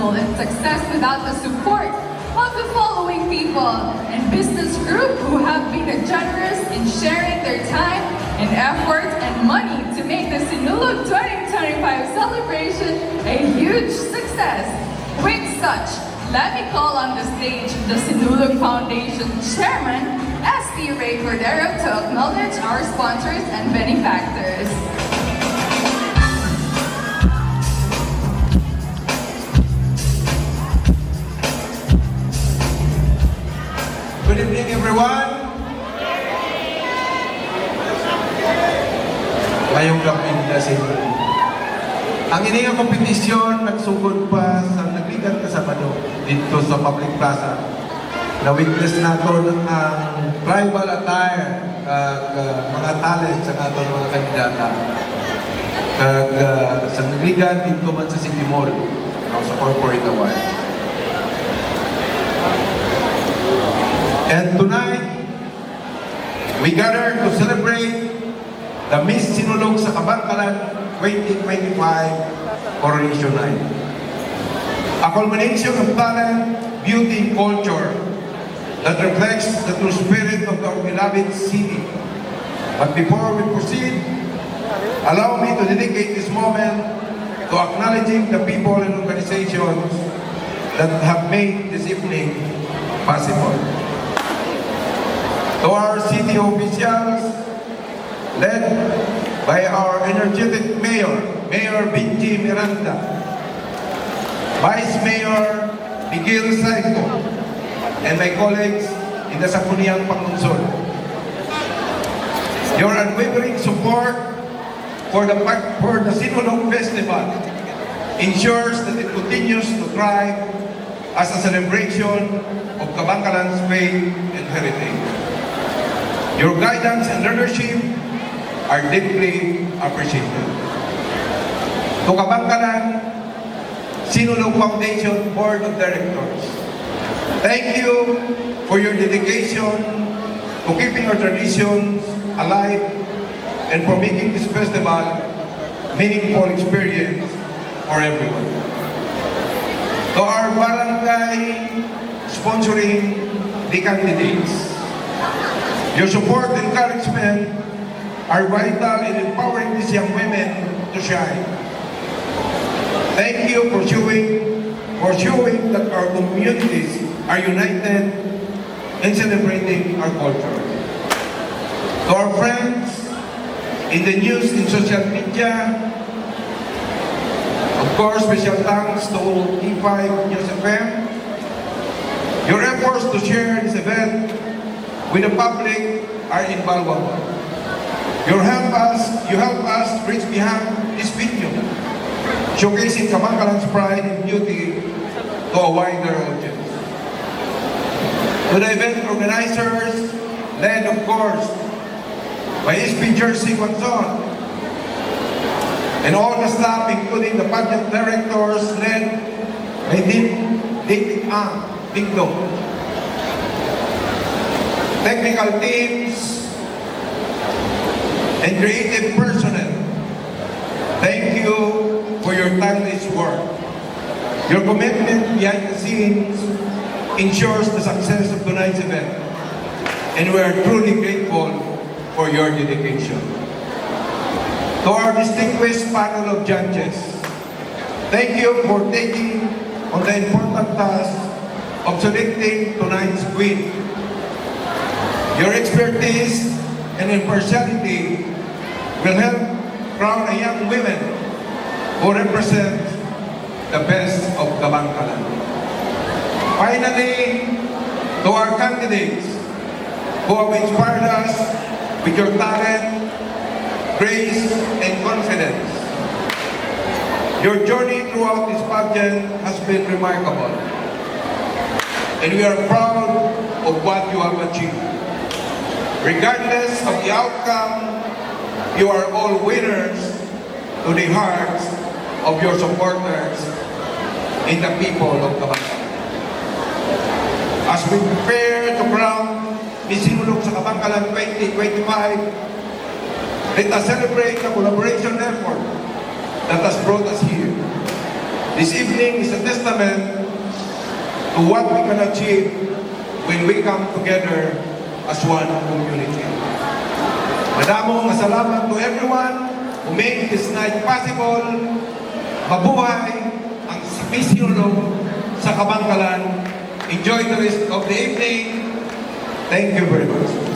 possible and success without the support of the following people and business group who have been generous in sharing their time and effort and money to make the Sinulog 2025 celebration a huge success. With such, let me call on the stage the Sinulog Foundation Chairman, S.D. Ray Cordero, to acknowledge our sponsors and benefactors. Good evening, everyone. Ngayong gabi na ang iningang kompetisyon nagsugod pa sa nagligan ka Sabado dito sa Public Plaza. Na-witness nato ang tribal attire mga talent sa ato mga kandidata. Sa nagligan dito man sa City Mall sa Corporate Award. And tonight, we gather to celebrate the Miss Sinulog sa Kabangkalan 2025 Coronation Night. A culmination of talent, beauty, and culture that reflects the true spirit of our beloved city. But before we proceed, allow me to dedicate this moment to acknowledging the people and organizations that have made this evening possible. To our city officials, led by our energetic mayor, Mayor Benji Miranda, Vice Mayor Miguel Saico, and my colleagues in the Sangguniang Panglungsod. Your unwavering support for the Sinulog Festival ensures that it continues to thrive as a celebration of Kabangkalan's faith and heritage. Your guidance and leadership are deeply appreciated. To Kabangkalan Sinulog Foundation Board of Directors, thank you for your dedication to keeping our traditions alive and for making this festival meaningful experience for everyone. To our barangay sponsoring the candidates, your support and encouragement are vital in empowering these young women to shine. Thank you for showing that our communities are united in celebrating our culture. To our friends in the news and social media, of course, special thanks to E5 News FM. Your efforts to share this event with the public are invaluable. You help us reach beyond this video, showcasing Kabangkalan's pride and beauty to a wider audience. To the event organizers, led of course by SP Jersey Quanzon, and all the staff, including the pageant directors, led by David Dingdong. Technical teams and creative personnel, thank you for your tireless work. Your commitment behind the scenes ensures the success of tonight's event, and we are truly grateful for your dedication. To our distinguished panel of judges, thank you for taking on the important task of selecting tonight's queen. Your expertise and impartiality will help crown a young women who represent the best of Kabangkalan. Finally, to our candidates who have inspired us with your talent, grace, and confidence. Your journey throughout this pageant has been remarkable, and we are proud of what you have achieved. Regardless of the outcome, you are all winners to the hearts of your supporters and the people of Kabangkalan. As we prepare to crown Miss Sinulog sa Kabangkalan 2025, let us celebrate the collaboration effort that has brought us here. This evening is a testament to what we can achieve when we come together as one community. Madamong salamat to everyone who made this night possible. Mabuhay ang Sapisyolog sa Kabangkalan. Enjoy the rest of the evening. Thank you very much.